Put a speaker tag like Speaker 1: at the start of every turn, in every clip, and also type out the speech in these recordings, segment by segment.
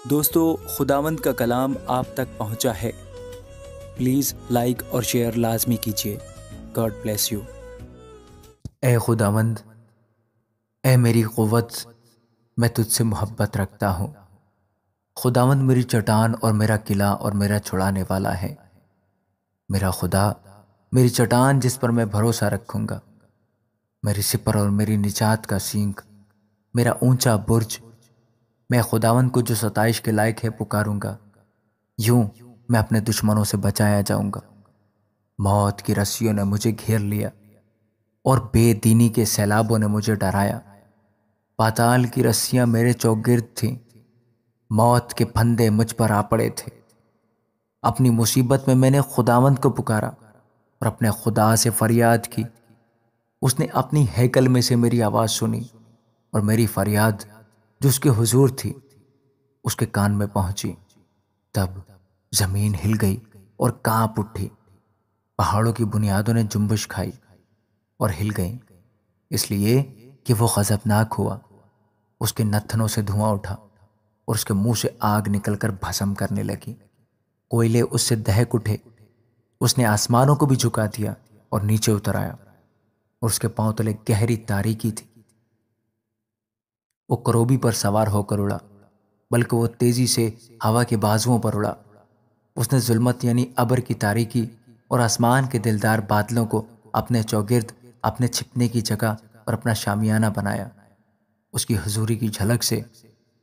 Speaker 1: دوستو، خداوند کا کلام آپ تک پہنچا ہے۔ پلیز لائک اور شیئر لازمی کیجیے۔ God bless you.
Speaker 2: اے خداوند، اے میری قوت، میں تجھ سے محبت رکھتا ہوں۔ خداوند میری چٹان اور میرا قلعہ اور میرا چھڑانے والا ہے۔ میرا خدا میری چٹان جس پر میں بھروسہ رکھوں گا، میری سپر اور میری نجات کا سینگ، میرا اونچا برج۔ میں خداوند کو جو ستائش کے لائق ہے پکاروں گا، یوں میں اپنے دشمنوں سے بچایا جاؤں گا۔ موت کی رسیوں نے مجھے گھیر لیا اور بے دینی کے سیلابوں نے مجھے ڈرایا۔ پاتال کی رسیاں میرے چوگرد تھیں، موت کے پھندے مجھ پر آ پڑے تھے۔ اپنی مصیبت میں نے خداوند کو پکارا اور اپنے خدا سے فریاد کی۔ اس نے اپنی ہیکل میں سے میری آواز سنی اور میری فریاد جو اس کے حضور تھی اس کے کان میں پہنچی۔ تب زمین ہل گئی اور کانپ اٹھی، پہاڑوں کی بنیادوں نے جنبش کھائی اور ہل گئیں، اس لیے کہ وہ غضبناک ہوا۔ اس کے نتھنوں سے دھواں اٹھا اور اس کے منہ سے آگ نکل کر بھسم کرنے لگی۔ کوئلے اس سے دہک اٹھے۔ اس نے آسمانوں کو بھی جھکا دیا اور نیچے اتر آیا، اور اس کے پاؤں تلے گہری تاریکی تھی۔ وہ کروبی پر سوار ہو کر اڑا، بلکہ وہ تیزی سے ہوا کے بازوؤں پر اڑا۔ اس نے ظلمت یعنی ابر کی تاریکی اور آسمان کے دلدار بادلوں کو اپنے چوگرد اپنے چھپنے کی جگہ اور اپنا شامیانہ بنایا۔ اس کی حضوری کی جھلک سے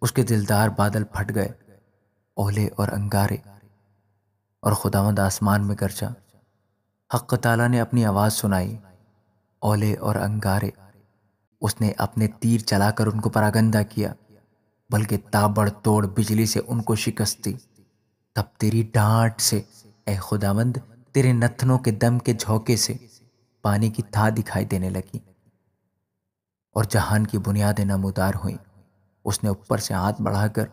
Speaker 2: اس کے دلدار بادل پھٹ گئے، اولے اور انگارے، اور خداوند آسمان میں گرجا۔ حق تعالیٰ نے اپنی آواز سنائی، اولے اور انگارے۔ اس نے اپنے تیر چلا کر ان کو پراگندہ کیا، بلکہ تابڑ توڑ بجلی سے ان کو شکست دی۔ تب تیری ڈانٹ سے اے خداوند، تیرے نتھنوں کے دم کے جھونکے سے پانی کی تھا دکھائی دینے لگی، اور جہان کی بنیادیں نمودار ہوئیں۔ اس نے اوپر سے ہاتھ بڑھا کر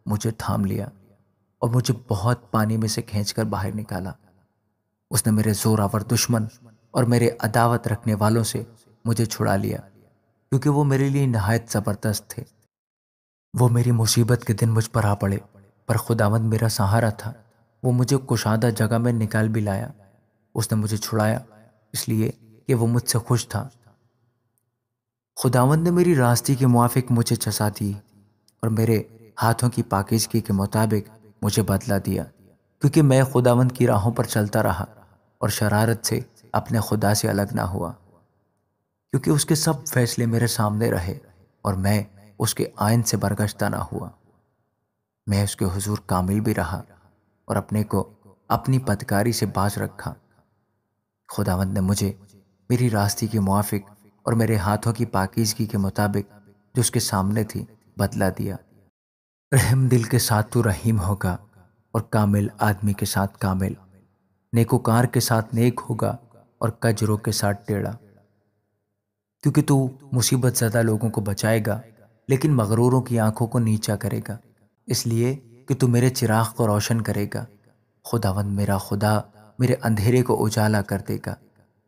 Speaker 2: مجھے تھام لیا اور مجھے بہت پانی میں سے کھینچ کر باہر نکالا۔ اس نے میرے زور آور دشمن اور میرے عداوت رکھنے والوں سے مجھے چھڑا لیا، کیونکہ وہ میرے لیے نہایت زبردست تھے۔ وہ میری مصیبت کے دن مجھ پر آ پڑے، پر خداوند میرا سہارا تھا۔ وہ مجھے کشادہ جگہ میں نکال بھی لایا۔ اس نے مجھے چھڑایا اس لیے کہ وہ مجھ سے خوش تھا۔ خداوند نے میری راستی کے موافق مجھے جزا دی اور میرے ہاتھوں کی پاکیزگی کے مطابق مجھے بدلہ دیا، کیونکہ میں خداوند کی راہوں پر چلتا رہا اور شرارت سے اپنے خدا سے الگ نہ ہوا، کیونکہ اس کے سب فیصلے میرے سامنے رہے اور میں اس کے آئین سے برگشتہ نہ ہوا۔ میں اس کے حضور کامل بھی رہا اور اپنے کو اپنی بدکاری سے باز رکھا۔ خداوند نے مجھے میری راستی کے موافق اور میرے ہاتھوں کی پاکیزگی کے مطابق جو اس کے سامنے تھی بدلہ دیا۔ رحم دل کے ساتھ تو رحیم ہوگا اور کامل آدمی کے ساتھ کامل، نیکوکار کے ساتھ نیک ہوگا اور کجرو کے ساتھ ٹیڑھا، کیونکہ تو مصیبت زدہ لوگوں کو بچائے گا لیکن مغروروں کی آنکھوں کو نیچا کرے گا، اس لیے کہ تو میرے چراغ کو روشن کرے گا۔ خداوند میرا خدا میرے اندھیرے کو اجالا کر دے گا،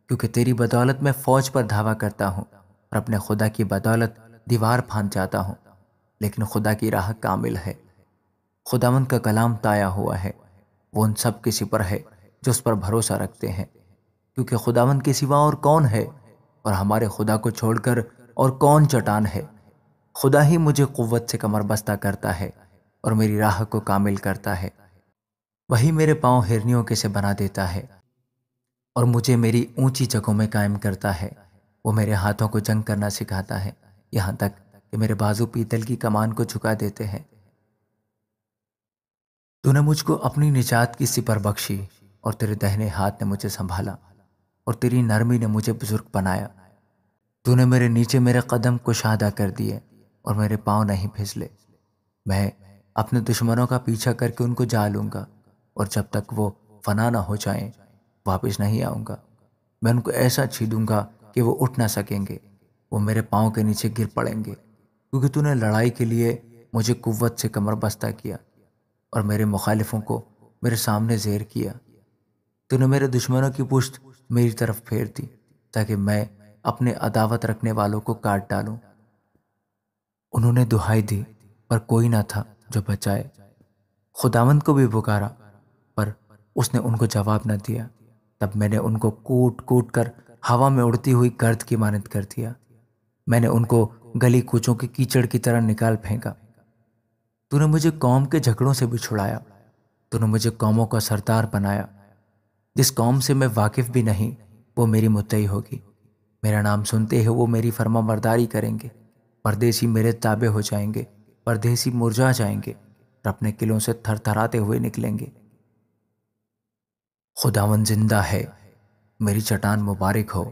Speaker 2: کیونکہ تیری بدولت میں فوج پر دھاوا کرتا ہوں اور اپنے خدا کی بدولت دیوار پھاند جاتا ہوں، لیکن خدا کی راہ کامل ہے۔ خداوند کا کلام تایا ہوا ہے، وہ ان سب کے سپر ہے جو اس پر بھروسہ رکھتے ہیں، کیونکہ خداوند کے سوا اور کون ہے، اور ہمارے خدا کو چھوڑ کر اور کون چٹان ہے۔ خدا ہی مجھے قوت سے کمر بستہ کرتا ہے اور میری راہ کو کامل کرتا ہے۔ وہی میرے پاؤں ہرنیوں کے سے بنا دیتا ہے اور مجھے میری اونچی جگہوں میں قائم کرتا ہے۔ وہ میرے ہاتھوں کو جنگ کرنا سکھاتا ہے، یہاں تک کہ میرے بازو پیتل کی کمان کو جھکا دیتے ہیں۔ تو نے مجھ کو اپنی نجات کی سپر بخشی اور تیرے دہنے ہاتھ نے مجھے سنبھالا اور تیری نرمی نے مجھے بزرگ بنایا۔ تو نے میرے نیچے میرے قدم کشادہ کر دیے اور میرے پاؤں نہیں پھسلے۔ میں اپنے دشمنوں کا پیچھا کر کے ان کو جا لوں گا، اور جب تک وہ فنا نہ ہو جائیں واپس نہیں آؤں گا۔ میں ان کو ایسا چھیدوں گا کہ وہ اٹھ نہ سکیں گے، وہ میرے پاؤں کے نیچے گر پڑیں گے، کیونکہ تو نے لڑائی کے لیے مجھے قوت سے کمر بستہ کیا اور میرے مخالفوں کو میرے سامنے زیر کیا۔ تو نے میرے دشمنوں کی پشت میری طرف پھیر دی تاکہ میں اپنے عداوت رکھنے والوں کو کاٹ ڈالوں۔ انہوں نے دہائی دی پر کوئی نہ تھا جو بچائے، خداوند کو بھی پکارا پر اس نے ان کو جواب نہ دیا۔ تب میں نے ان کو کوٹ کوٹ کر ہوا میں اڑتی ہوئی گرد کی مانند کر دیا۔ میں نے ان کو گلی کوچوں کے کیچڑ کی طرح نکال پھینکا۔ تو نے مجھے قوم کے جھگڑوں سے بھی چھڑایا۔ تو نے مجھے قوموں کا سردار بنایا۔ جس قوم سے میں واقف بھی نہیں وہ میری مطیع ہوگی۔ میرا نام سنتے ہی وہ میری فرما برداری کریں گے۔ پردیسی میرے تابع ہو جائیں گے۔ پردیسی مرجھا جائیں گے اور اپنے قلعوں سے تھر تھراتے ہوئے نکلیں گے۔ خداوند زندہ ہے، میری چٹان مبارک ہو،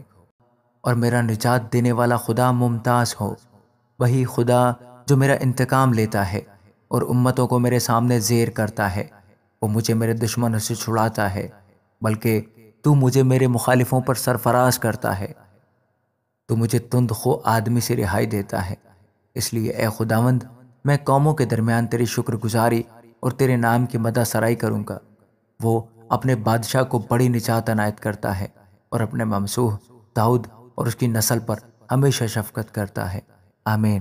Speaker 2: اور میرا نجات دینے والا خدا ممتاز ہو۔ وہی خدا جو میرا انتقام لیتا ہے اور امتوں کو میرے سامنے زیر کرتا ہے۔ وہ مجھے میرے دشمنوں سے چھڑاتا ہے، بلکہ تو مجھے میرے مخالفوں پر سرفراز کرتا ہے۔ تو مجھے تند خو آدمی سے رہائی دیتا ہے۔ اس لیے اے خداوند، میں قوموں کے درمیان تیری شکر گزاری اور تیرے نام کی مدح سرائی کروں گا۔ وہ اپنے بادشاہ کو بڑی نجات عنایت کرتا ہے اور اپنے ممسوح داؤد اور اس کی نسل پر ہمیشہ شفقت کرتا ہے۔ آمین۔